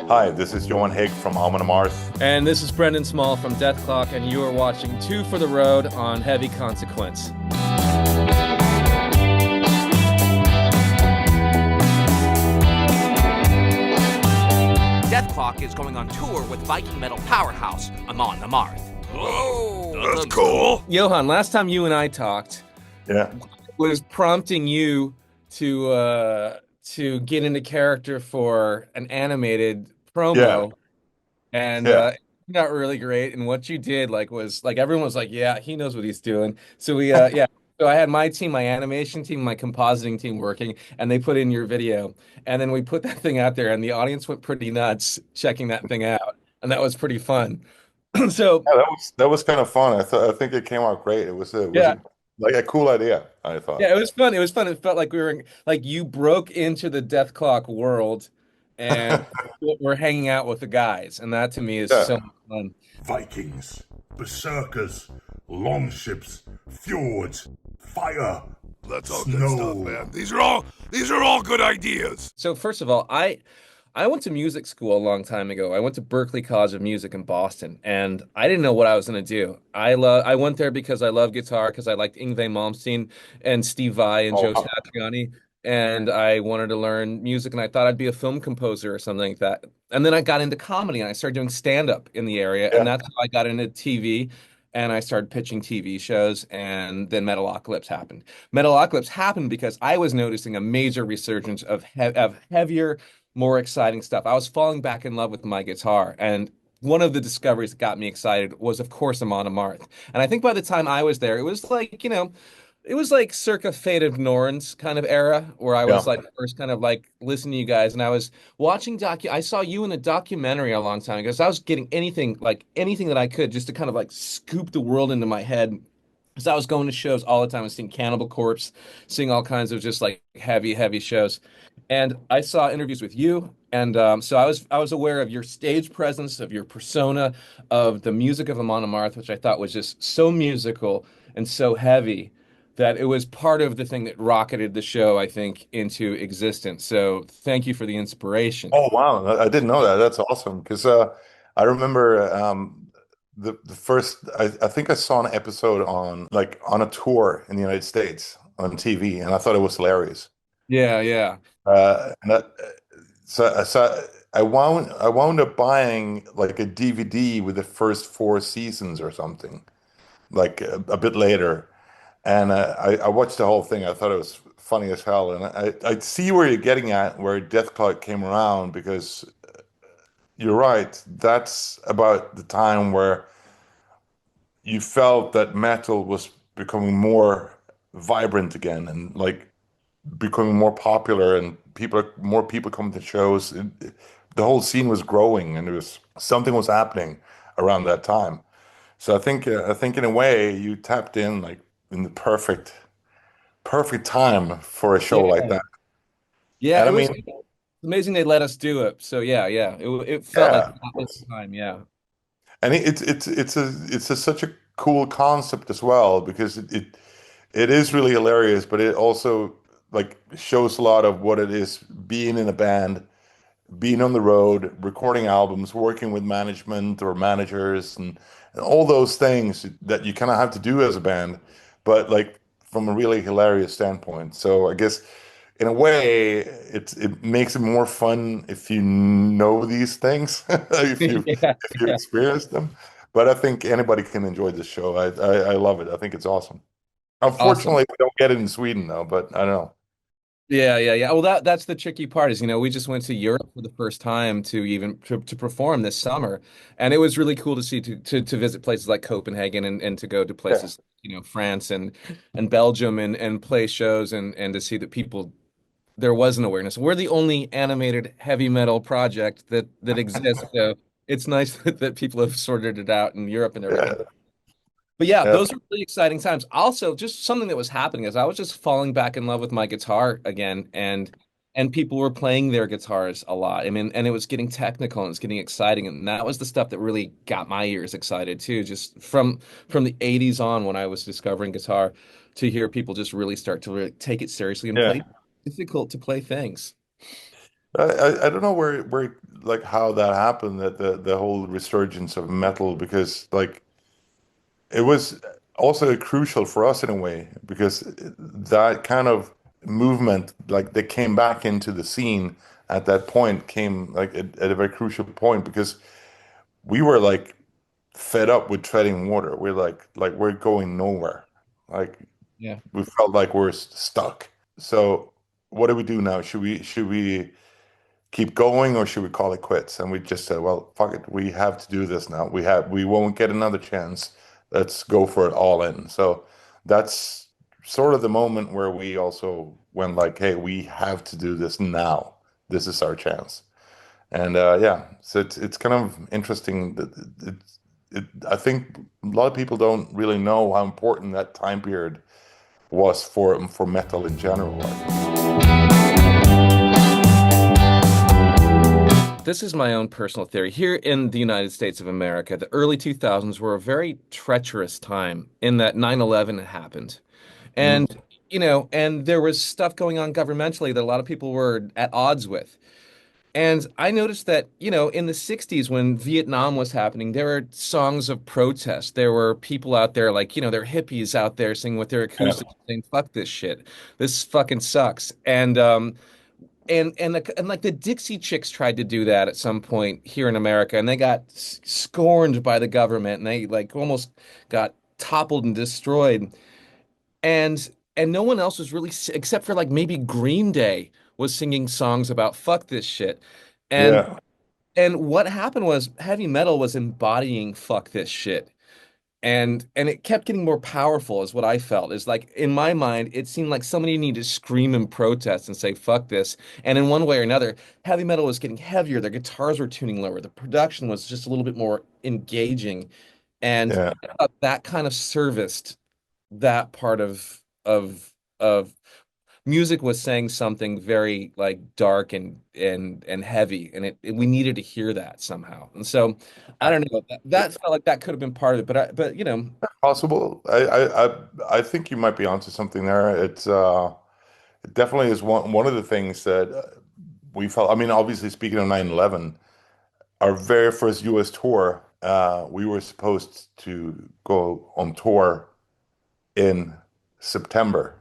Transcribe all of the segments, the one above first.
Hi, this is Johan Hegg from Amon Amarth. And this is Brendon Small from Dethklok, and you are watching Two for the Road on Heavy Consequence. Dethklok is going on tour with Viking metal powerhouse Amon Amarth. Whoa, that's cool. Johan, last time you and I talked, Yeah. was prompting you to get into character for an animated promo, and Yeah. not really great. And what you did was everyone was like, yeah, he knows what he's doing. So we So I had my team, my animation team, my compositing team working, and they put in your video. And then we put that thing out there, and the audience went pretty nuts checking that thing out. And that was pretty fun. So Yeah, that was kind of fun. I think it came out great. It was yeah, like a cool idea, I thought. yeah, it was fun. It was fun. It felt like we were like you broke into the Dethklok world, and we're hanging out with the guys, and that to me is so Yeah. much fun. Vikings, berserkers, longships, fjords, fire, That's all snow. good stuff, man. These are all good ideas. So first of all, I went to music school a long time ago. I went to Berklee College of Music in Boston, and I didn't know what I was going to do. I went there because I love guitar, because I liked Yngwie Malmsteen and Steve Vai and Oh, Joe wow. Satriani, and I wanted to learn music, and I thought I'd be a film composer or something like that. And then I got into comedy, and I started doing stand-up in the area, and Yeah. that's how I got into TV. And I started pitching TV shows, and then Metalocalypse happened. Metalocalypse happened because I was noticing a major resurgence of heavier, more exciting stuff. I was falling back in love with my guitar, and one of the discoveries that got me excited was, of course, Amon Amarth. And I think by the time I was there, it was like, it was like circa Fate of Norns kind of era, where I Yeah. was like first kind of like listening to you guys, and I was watching I saw you in a documentary a long time ago, so I was getting anything that I could just to kind of like scoop the world into my head. Because I was going to shows all the time. I was seeing Cannibal Corpse, seeing all kinds of just like heavy shows. And I saw interviews with you. And so I was aware of your stage presence, of your persona, of the music of Amon Amarth, which I thought was just so musical and so heavy that it was part of the thing that rocketed the show, I think, into existence. So thank you for the inspiration. Oh, wow. I didn't know that. That's awesome. Because I remember the first I think I saw an episode on a tour in the United States on TV, and I thought it was hilarious. Yeah, yeah. And that, so I wound up buying like a DVD with the first four seasons or something, like a bit later. And I watched the whole thing. I thought it was funny as hell. And I see where you're getting at, where Dethklok came around, because you're right. That's about the time where you felt that metal was becoming more vibrant again, and like becoming more popular, and more people coming to shows. The whole scene was growing, and there was something was happening around that time. So I think in a way you tapped in like in the perfect time for a show like Yeah. that. Yeah, And it I was mean, amazing they let us do it. So yeah. It felt like yeah, of that course. time, yeah. And such a cool concept as well, because it is really hilarious, but it also like shows a lot of what it is being in a band, being on the road, recording albums, working with management or managers, and all those things that you kind of have to do as a band, but like from a really hilarious standpoint. So I guess in a way, it makes it more fun if you know these things, Yeah, if you experience them. But I think anybody can enjoy this show. I love it. I think it's awesome. awesome. Unfortunately, we don't get it in Sweden though, but I don't know. Yeah. Well, that's the tricky part is, we just went to Europe for the first time to perform this summer, and it was really cool to see to visit places like Copenhagen and to go to Yeah. places, France and Belgium and play shows and to see that people there was an awareness. We're the only animated heavy metal project that exists, so it's nice that people have sorted it out in Europe and everything. Yeah. But yeah, Yeah. those were really exciting times. Also, just something that was happening is I was just falling back in love with my guitar again, and people were playing their guitars a lot. I mean, and it was getting technical and it's getting exciting, and that was the stuff that really got my ears excited too. Just from the '80s on, when I was discovering guitar, to hear people just really start to really take it seriously and Yeah. play difficult to play things. I don't know where like how that happened, that the whole resurgence of metal, because like it was also crucial for us in a way, because that kind of movement, like they came back into the scene at that point, came like at a very crucial point, because we were like fed up with treading water. We're like we're going nowhere. Like Yeah. we felt like we're stuck. So what do we do now? Should we keep going, or should we call it quits? And we just said, well, fuck it. We have to do this now. We won't get another chance. Let's go for it all in. So that's sort of the moment where we also went like, hey, we have to do this now. This is our chance. And yeah, so it's kind of interesting that I think a lot of people don't really know how important that time period was for metal in general. This is my own personal theory. Here in the United States of America, the early 2000s were a very treacherous time in that 9/11 had happened. Mm, And, and there was stuff going on governmentally that a lot of people were at odds with. And I noticed that, in the 60s when Vietnam was happening, there were songs of protest. There were people out there like, there are hippies out there singing with their yeah, acoustics saying, fuck this shit. This fucking sucks. And like the Dixie Chicks tried to do that at some point here in America, and they got scorned by the government, and they like almost got toppled and destroyed. And no one else was really, except for like maybe Green Day was singing songs about fuck this shit. And yeah, and what happened was heavy metal was embodying fuck this shit. And it kept getting more powerful is what I felt. Is like in my mind, it seemed like somebody needed to scream and protest and say fuck this. And in one way or another, heavy metal was getting heavier, their guitars were tuning lower, the production was just a little bit more engaging. And yeah. I thought that kind of serviced that part of music was saying something very like dark and heavy, and we needed to hear that somehow. And so I don't know, that felt like that could have been part of it, but Possible. I think you might be onto something there. It definitely is one of the things that we felt. I mean, obviously, speaking of 9/11, our very first US tour, we were supposed to go on tour in September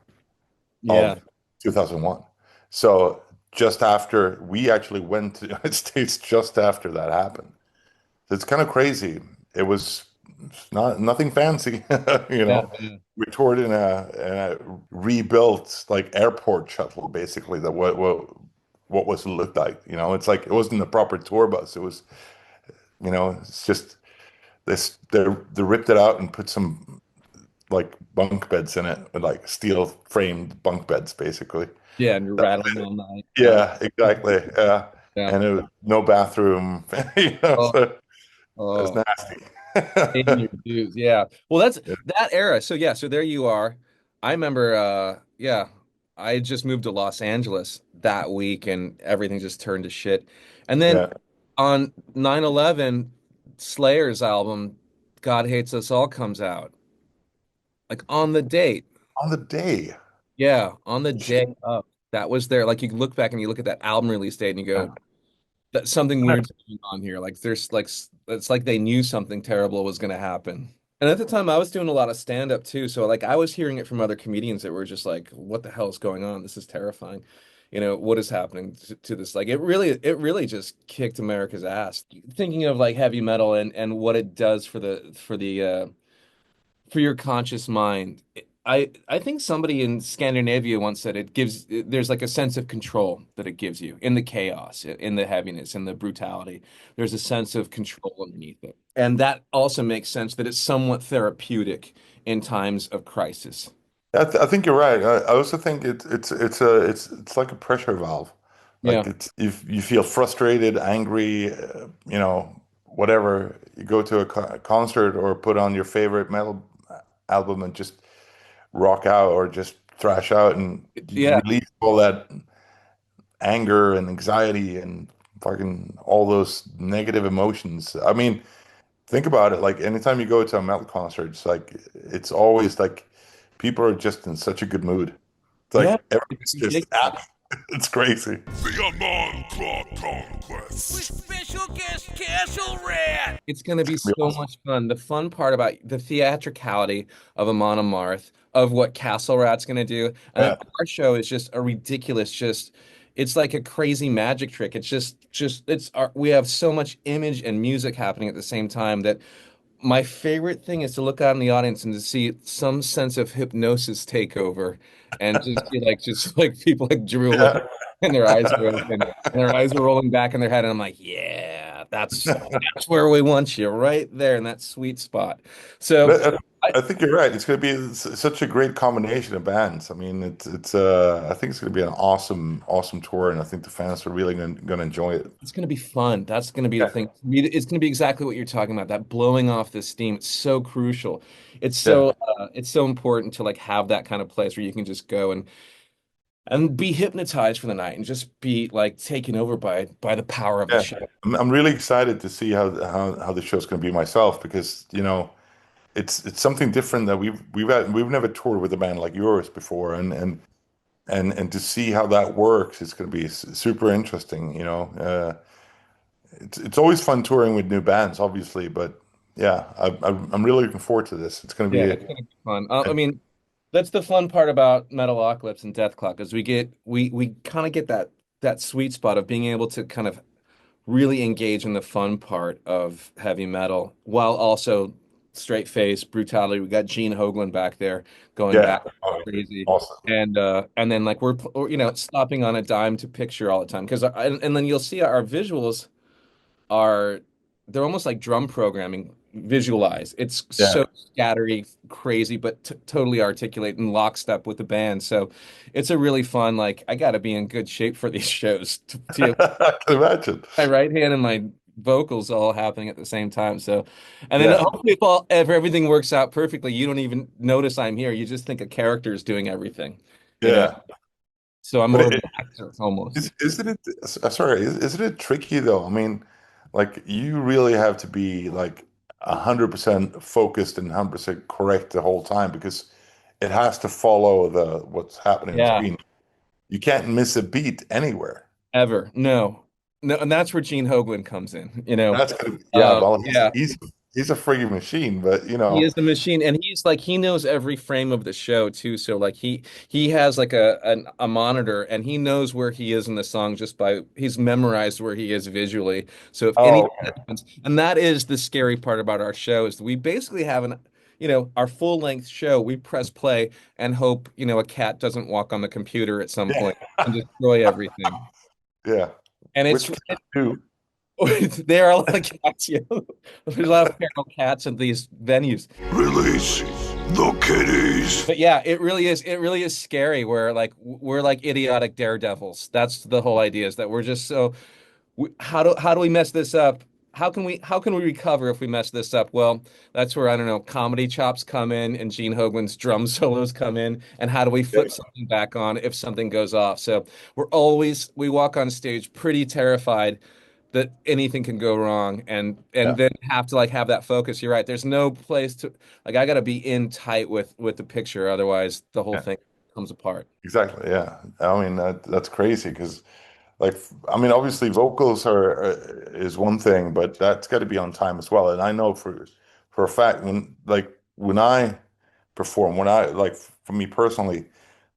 yeah, of 2001. So just after we actually went to the United States, just after that happened. So it's kind of crazy. It was nothing fancy, you yeah, know. yeah, We toured in a rebuilt like airport shuttle, basically. That what was it looked like? You know, it's like it wasn't a proper tour bus. It was, it's just this. They ripped it out and put some like bunk beds in it, with like steel framed bunk beds, basically. yeah, and you're rattling all night. Yeah, Yeah, exactly. Yeah, yeah. and it was no bathroom. Oh, So it was oh. nasty. Paying your dues. Yeah. Well, that's Yeah, that era. So yeah, so there you are. I remember yeah, I just moved to Los Angeles that week and everything just turned to shit. And then yeah. on 9/11, Slayer's album God Hates Us All comes out. Like on the date. On the day. Yeah, on the day of. That was there. Like you look back and you look at that album release date and you go, that something weird's going on here. Like there's like it's like they knew something terrible was going to happen. And at the time, I was doing a lot of stand up too, so like I was hearing it from other comedians that were just like, "What the hell is going on? This is terrifying." What is happening to this? Like it really just kicked America's ass. Thinking of like heavy metal and what it does for your conscious mind. I think somebody in Scandinavia once said there's like a sense of control that it gives you in the chaos, in the heaviness, in the brutality. There's a sense of control underneath it. And that also makes sense that it's somewhat therapeutic in times of crisis. I think you're right. I also think it's like a pressure valve. Like Yeah. it's if you feel frustrated, angry, whatever, you go to a concert or put on your favorite metal album and just rock out or just thrash out, and you Yeah. release all that anger and anxiety and fucking all those negative emotions. I mean, think about it. Like anytime you go to a metal concert, it's always like people are just in such a good mood. It's Yeah. like everybody's It's just ridiculous. happy. It's crazy. The Amonklok Conquest. Special guest Castle Rat. It's going to be Be so awesome. much fun. The fun part about the theatricality of Amon Amarth, of what Castle Rat's going to do, and then Yeah, our show is just a ridiculous, it's like a crazy magic trick. We have so much image and music happening at the same time that my favorite thing is to look out in the audience and to see some sense of hypnosis take over and just be like, just like people like drooling yeah. and their eyes are open and their eyes are rolling back in their head. And I'm like, yeah, that's where we want you right there in that sweet spot. So But I, I think you're right. It's going to be such a great combination of bands. I mean, I think it's going to be an awesome tour, and I think the fans are really going to enjoy it. it's going to be fun. That's going to be the Yeah, thing. It's going to be exactly what you're talking about, that blowing off the steam. It's so crucial. yeah, It's so important to like have that kind of place where you can just go and be hypnotized for the night and just be like taken over by the power of the yeah. show. I'm really excited to see how the show's going to be myself because it's something different that we've never toured with a band like yours before, and to see how that works, it's going to be super interesting. It's always fun touring with new bands, obviously, but yeah, I'm really looking forward to this. It's going to Yeah, be it's gonna be fun. I mean, that's the fun part about Metalocalypse and Dethklok is we kind of get that sweet spot of being able to kind of really engage in the fun part of heavy metal while also straight face brutality. We got Gene Hoglan back there going yeah, back crazy. awesome. And then like stopping on a dime to picture all the time because and then you'll see our visuals are they're almost like drum programming visualized. It's Yeah, so scattery, crazy, but t totally articulate and lockstep with the band. So it's a really fun, like I got to be in good shape for these shows to have I can imagine. my right hand and my vocals all happening at the same time. So, and then Yeah, hopefully if everything works out perfectly, you don't even notice I'm here. You just think a character is doing everything, you know? yeah. So I'm But more of an actor almost. isn't it? Sorry, isn't it tricky though? I mean, like you really have to be like 100% focused and 100% correct the whole time because it has to follow the what's happening on the Yeah. screen. You can't miss a beat anywhere. Ever. No. No, and that's where Gene Hoglan comes in, you know. That's good. Yeah, well, Yeah, he's a freaking machine, but he is the machine, and he's like he knows every frame of the show too. So like he has like a monitor, and he knows where he is in the song just by he's memorized where he is visually. So if oh, anything happens, and that is the scary part about our show is we basically have our full length show. We press play and hope a cat doesn't walk on the computer at some yeah, point and destroy everything. yeah. And Which cat too? there are a lot of cats. There's a lot of feral cats at these venues. Release the kitties. But yeah, it really is. It really is scary. Where like we're like idiotic daredevils. That's the whole idea. Is that we're just so. How do we mess this up? How can we recover if we mess this up? Well, that's where I don't know. Comedy chops come in, and Gene Hoglan's drum solos come in. And how do we Yeah, flip something back on if something goes off? So we walk on stage pretty terrified that anything can go wrong and yeah, then have to like have that focus. You're right. There's no place to like I got to be in tight with the picture otherwise the whole yeah, thing comes apart. exactly. Yeah. I mean, that's crazy because, like, I mean, obviously, vocals is one thing, but that's got to be on time as well. And I know for a fact when I perform, when I like for me personally,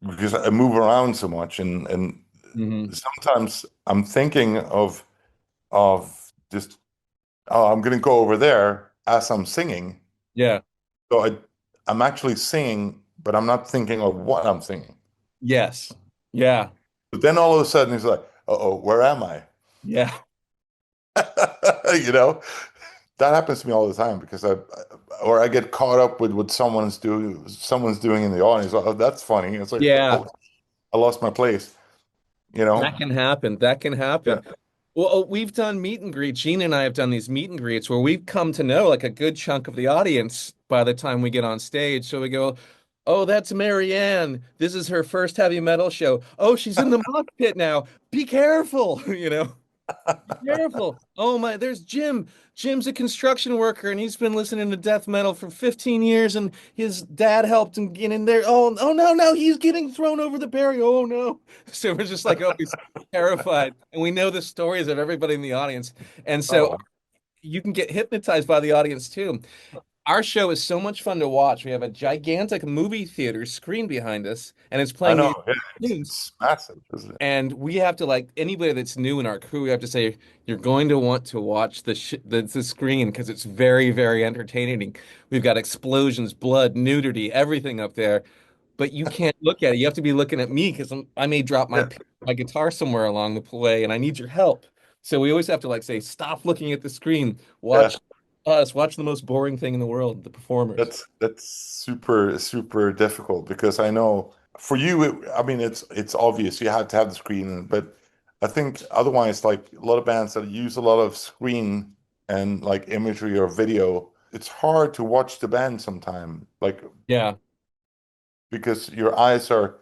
because I move around so much, and Hmm. sometimes I'm thinking of just, oh, I'm gonna go over there as I'm singing. Yeah. So I'm actually singing, but I'm not thinking of what I'm singing. Yes. Yeah. But then all of a sudden it's like, uh-oh, where am I? Yeah. You know, that happens to me all the time because or I get caught up with what someone's doing in the audience. Oh, that's funny. It's like, Yeah. oh, I lost my place, you know? That can happen. That can Yeah. happen. Well, we've done meet and greets. Gene and I have done these meet and greets where we've come to know like a good chunk of the audience by the time we get on stage. So we go, oh, that's Marianne. This is her first heavy metal show. Oh, she's in the mosh pit now. Be careful, you know. Careful. Oh my, there's Jim. Jim's a construction worker and he's been listening to death metal for 15 years and his dad helped him get in there. Oh no, no, he's getting thrown over the barrier. Oh no. So we're just like always terrified. And we know the stories of everybody in the audience. And so Oh, you can get hypnotized by the audience too. Our show is so much fun to watch. We have a gigantic movie theater screen behind us and it's I playing know. these Yeah, tunes. it's massive, isn't it? And we have to like anybody that's new in our crew, we have to say you're going to want to watch the screen because it's very, very entertaining. We've got explosions, blood, nudity, everything up there, but you can't look at it. You have to be looking at me because I may drop Yeah, my guitar somewhere along the way, and I need your help. So we always have to like say, stop looking at the screen, yeah. watch us, watch the most boring thing in the world, the performers. That's super difficult because I know for you, I mean, it's obvious you have to have the screen, but I think otherwise, like a lot of bands that use a lot of screen and like imagery or video, it's hard to watch the band sometime, like Yeah, because your eyes are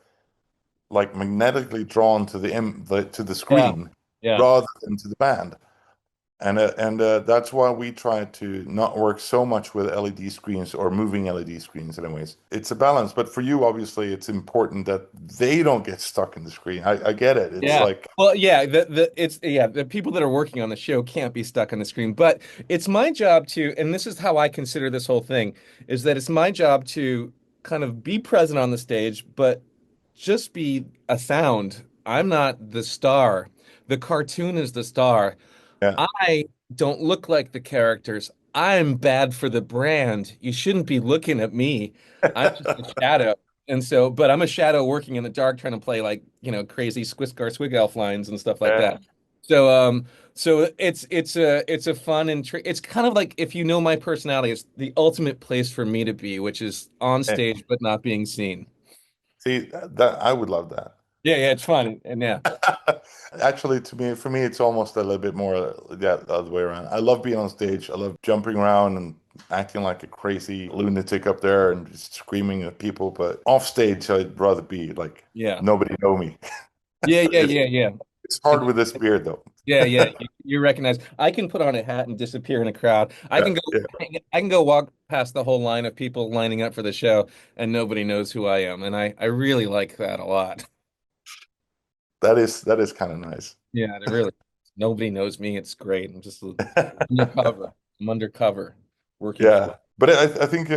like magnetically drawn to to the yeah, screen yeah, rather than to the band. And that's why we try to not work so much with LED screens or moving LED screens, anyways. It's a balance, but for you, obviously, it's important that they don't get stuck in the screen. I get it. It's yeah. like, Well, yeah, the people that are working on the show can't be stuck on the screen, but it's my job to, and this is how I consider this whole thing, is that it's my job to kind of be present on the stage, but just be a sound. I'm not the star. The cartoon is the star. yeah, I don't look like the characters. I'm bad for the brand. You shouldn't be looking at me. I'm just a shadow. And so, but I'm a shadow working in the dark trying to play like, crazy Squiscar Swig Elf lines and stuff like yeah, that. So, so it's a fun and it's kind of like if you know my personality, it's the ultimate place for me to be, which is on yeah. stage but not being seen. See, that I would love that. Yeah, yeah, it's fun. And yeah. Actually, for me, it's almost a little bit more, yeah, the other way around. I love being on stage. I love jumping around and acting like a crazy lunatic up there and just screaming at people. But off stage, I'd rather be like Yeah. nobody know me. Yeah, yeah, It's yeah, yeah. it's hard with this beard though. Yeah, yeah, you recognize. I can put on a hat and disappear in a crowd. Yeah, yeah. I can go walk past the whole line of people lining up for the show, and nobody knows who I am, and I really like that a lot. That is kind of nice. Yeah, it really. Nobody knows me. It's great. Undercover. I'm undercover, working for. Yeah, but I think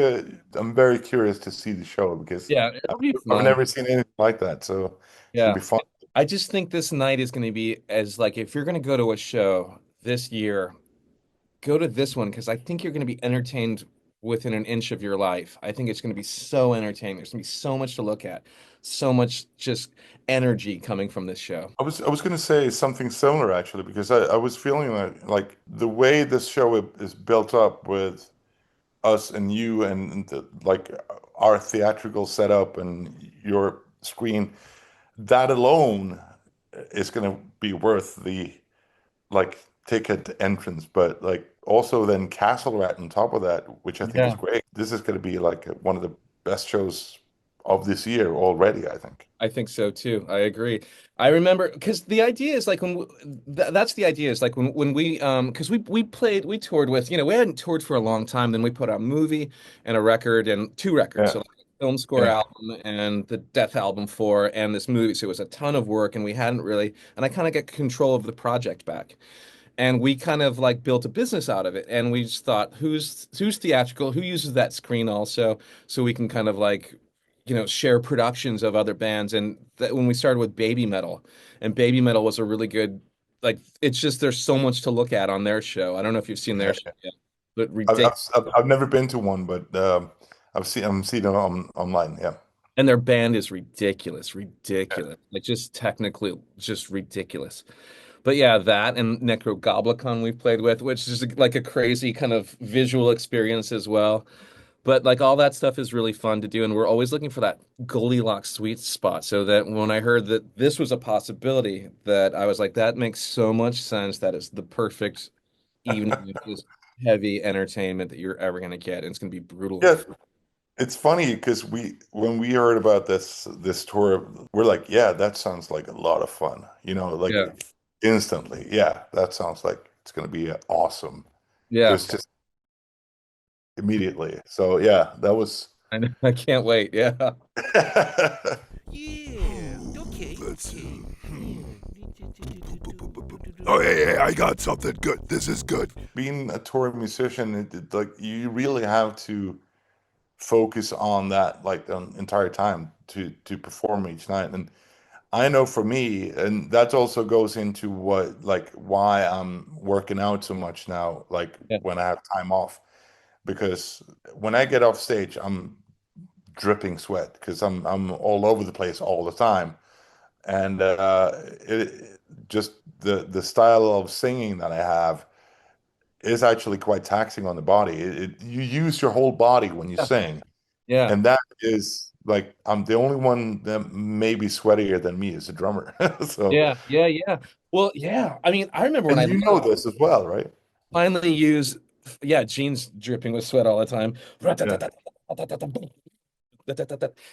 I'm very curious to see the show because Yeah, it'll be I've fun. never seen anything like that, so should Yeah, be fun. I just think this night is going to be as like if you're going to go to a show this year, go to this one because I think you're going to be entertained within an inch of your life. I think it's going to be so entertaining. There's going to be so much to look at, so much just energy coming from this show. I was going to say something similar actually because I was feeling like the way this show is built up with us and you and like our theatrical setup and your screen, that alone is going to be worth the like ticket entrance, but like also then Castle Rat on top of that, which I think is Yeah. great. This is going to be like one of the best shows of this year already, I think. I think so too. I agree. I remember because the idea is like that's the idea is like when we because we toured with we hadn't toured for a long time. Then we put out a movie and a record and two records. Yeah, So like a film score yeah, album and the Death album for and this movie. So it was a ton of work and we hadn't really and I kind of got control of the project back. And we kind of like built a business out of it. And we just thought, who's theatrical, who uses that screen also, so we can kind of like, share productions of other bands. And that when we started with Baby Metal, and Baby Metal was a really good, like, it's just there's so much to look at on their show. I don't know if you've seen their show yeah. yet, but I've, ridiculous. I've, I've never been to one, but I'm seeing it online. Yeah, And their band is ridiculous, yeah. ridiculous. Like just technically, just ridiculous. But yeah, that and Necrogoblicon we've played with, which is like a crazy kind of visual experience as well. But like all that stuff is really fun to do, and we're always looking for that Goldilocks sweet spot. So that when I heard that this was a possibility, that I was like, that makes so much sense. That is the perfect evening of just heavy entertainment that you're ever gonna get. And it's gonna be brutal. Yeah, it's funny because when we heard about this tour, we're like, yeah, that sounds like a lot of fun. Yeah. instantly. Yeah, that sounds like it's going to be awesome. Yeah, Just immediately. So yeah, that was. I know. I can't wait. Yeah. Yeah. Okay. Let's. Okay. Oh, yeah, I got something good. This is good. Being a touring musician, like you really have to focus on that like the entire time to perform each night. And I know for me, and that also goes into what like why I'm working out so much now, like Yeah. when I have time off, because when I get off stage, I'm dripping sweat because I'm all over the place all the time. And just the style of singing that I have is actually quite taxing on the body. You use your whole body when you Yeah. sing, Yeah. and that is like I'm the only one that may be sweatier than me as a drummer. So, Yeah. Yeah. Yeah. Well, yeah. I mean, I remember when and I you know this as well, right? finally used, yeah, jeans dripping with sweat all the time. Yeah,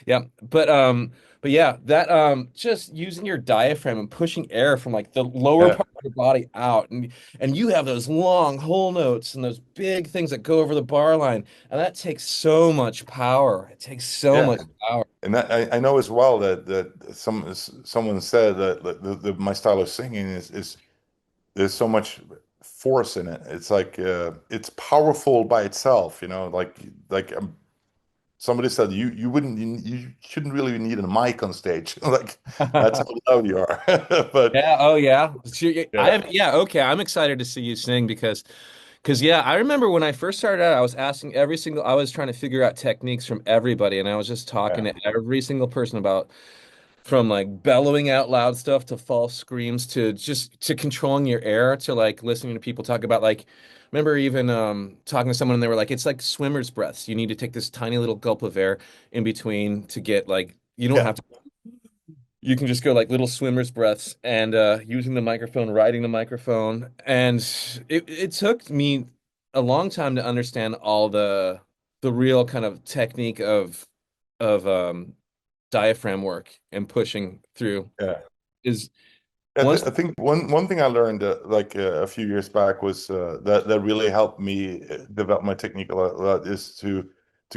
Yeah, but yeah, that just using your diaphragm and pushing air from like the lower yeah, part of your body out, and you have those long whole notes and those big things that go over the bar line, and that takes so much power. It takes so yeah. much power. And I know as well that someone said that my style of singing is there's so much force in it. It's like it's powerful by itself, like somebody said you shouldn't really need a mic on stage. Like that's how loud you are. But Yeah, oh yeah. I yeah, have yeah, okay. I'm excited to see you sing because yeah, I remember when I first started out, I was asking I was trying to figure out techniques from everybody, and I was just talking yeah, to every single person about from like bellowing out loud stuff to false screams to just to controlling your air to like listening to people talk about like remember even talking to someone and they were like it's like swimmer's breaths. You need to take this tiny little gulp of air in between to get like you don't yeah, have to you can just go like little swimmer's breaths and using the microphone, riding the microphone. And it took me a long time to understand all the real kind of technique of diaphragm work and pushing through yeah. is once I think one thing I learned like a few years back was that really helped me develop my technique a lot is to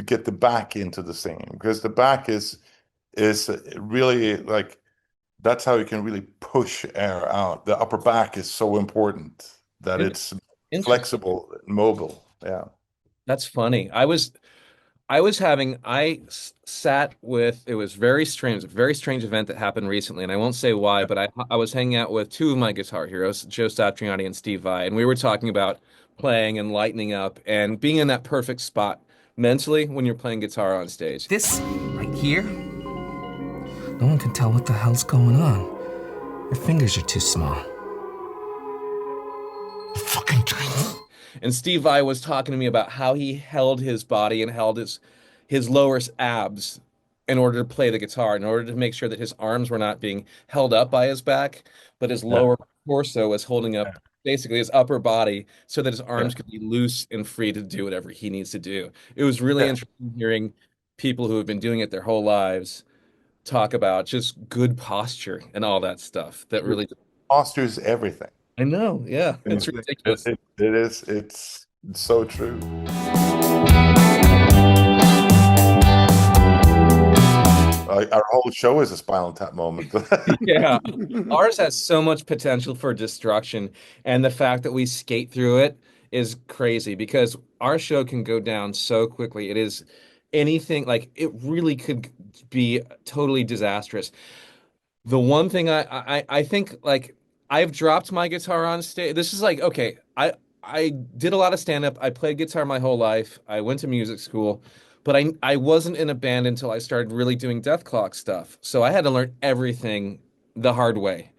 get the back into the singing because the back is really like that's how you can really push air out. The upper back is so important that in- it's interesting. flexible and mobile. Yeah. That's funny. I sat with it was very strange, a very strange event that happened recently, and I won't say why, but I was hanging out with two of my guitar heroes, Joe Satriani and Steve Vai, and we were talking about playing and lightening up and being in that perfect spot mentally when you're playing guitar on stage. This right here, no one can tell what the hell's going on. Your fingers are too small. Fucking tiny. And Steve Vai was talking to me about how he held his body and held his lower abs in order to play the guitar, in order to make sure that his arms were not being held up by his back, but his Yeah. lower torso was holding up basically his upper body so that his Yeah. arms could be loose and free to do whatever he needs to do. It was really Yeah. interesting hearing people who have been doing it their whole lives talk about just good posture and all that stuff. That really, Fosters everything. I know, yeah, it's It, ridiculous. it is. It's so true. Our whole show is a Spinal Tap moment. Yeah. Ours has so much potential for destruction, and the fact that we skate through it is crazy because our show can go down so quickly. It is anything like it really could be totally disastrous. The one thing I think like I've dropped my guitar on stage. This is like okay, I did a lot of stand up. I played guitar my whole life. I went to music school, but I wasn't in a band until I started really doing Dethklok stuff. So I had to learn everything the hard way.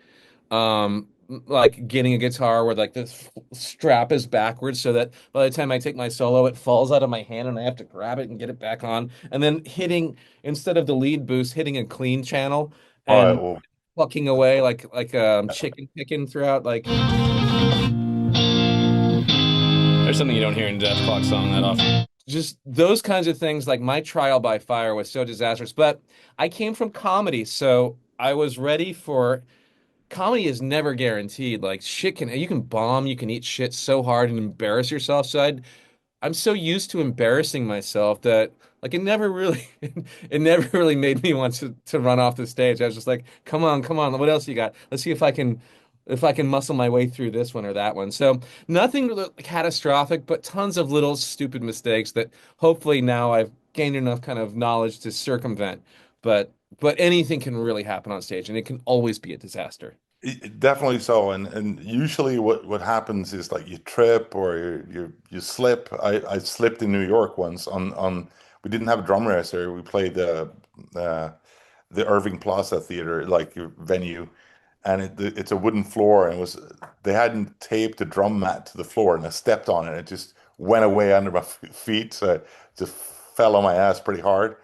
Like getting a guitar where like this strap is backwards so that by the time I take my solo, it falls out of my hand and I have to grab it and get it back on. And then hitting instead of the lead boost, hitting a clean channel All right. and Well, plucking away like chicken picking throughout like there's something you don't hear in Dethklok song that often. Just those kinds of things like my trial by fire was so disastrous, but I came from comedy, so I was ready for comedy is never guaranteed. Like shit can you can bomb, you can eat shit so hard and embarrass yourself. I'm so used to embarrassing myself that like it never really made me want to run off the stage. I was just like, come on, what else you got? Let's see if I can muscle my way through this one or that one. So nothing really catastrophic, but tons of little stupid mistakes that hopefully now I've gained enough kind of knowledge to circumvent. But anything can really happen on stage and it can always be a disaster. Definitely so, and usually what happens is like you trip or you slip. I slipped in New York once on we didn't have a drum rehearsal. We played the Irving Plaza Theater like your venue, and it's a wooden floor, and it was they hadn't taped the drum mat to the floor, and I stepped on it, and it just went away under my feet, so I just fell on my ass pretty hard.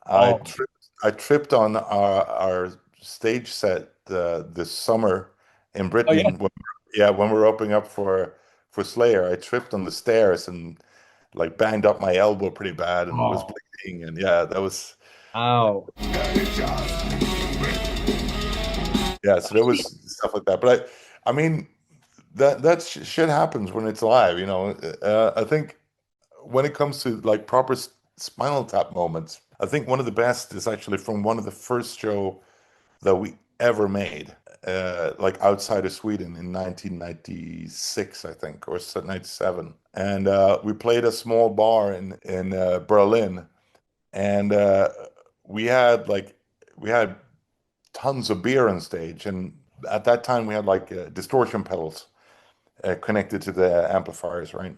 I Oh, tripped. I tripped on our stage set this summer in oh yeah. Britain. Yeah, when we were opening up for Slayer, I tripped on the stairs and like banged up my elbow pretty bad and was Oh, bleeding. And yeah, that was ow. yeah. So there was stuff like that. But I mean, that shit happens when it's live. You know, I think when it comes to like proper Spinal Tap moments, I think one of the best is actually from one of the first show that we ever made, like outside of Sweden in 1996, I think, or 97. And we played a small bar in Berlin, and we had tons of beer on stage, and at that time we had like distortion pedals connected to the amplifiers, right?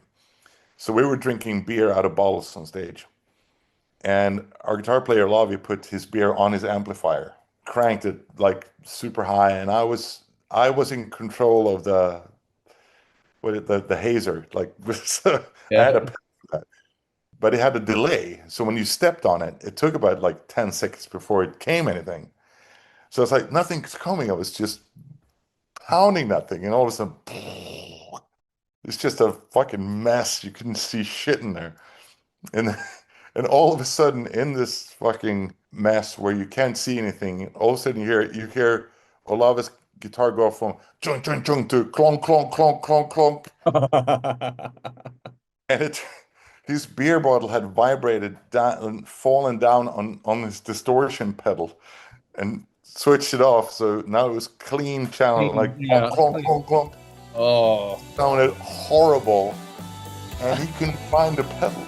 So we were drinking beer out of bottles on stage. And our guitar player Lavi put his beer on his amplifier, cranked it like super high, and I was in control of the hazer. Like I had a Yeah. pedal for that, but it had a delay. So when you stepped on it, it took about like 10 seconds before it came anything. So it's like nothing's coming. I was just pounding that thing, and all of a sudden, it's just a fucking mess. You couldn't see shit in there. And and all of a sudden, in this fucking mess where you can't see anything, all of a sudden you hear Olave's guitar go from chung chung chung to clonk clonk clonk clonk clonk, and it his beer bottle had vibrated down and fallen down on his distortion pedal and switched it off. So now it was clean channel like clonk Yeah. clonk clonk clonk. Oh. Sounded horrible, and he couldn't find the pedal.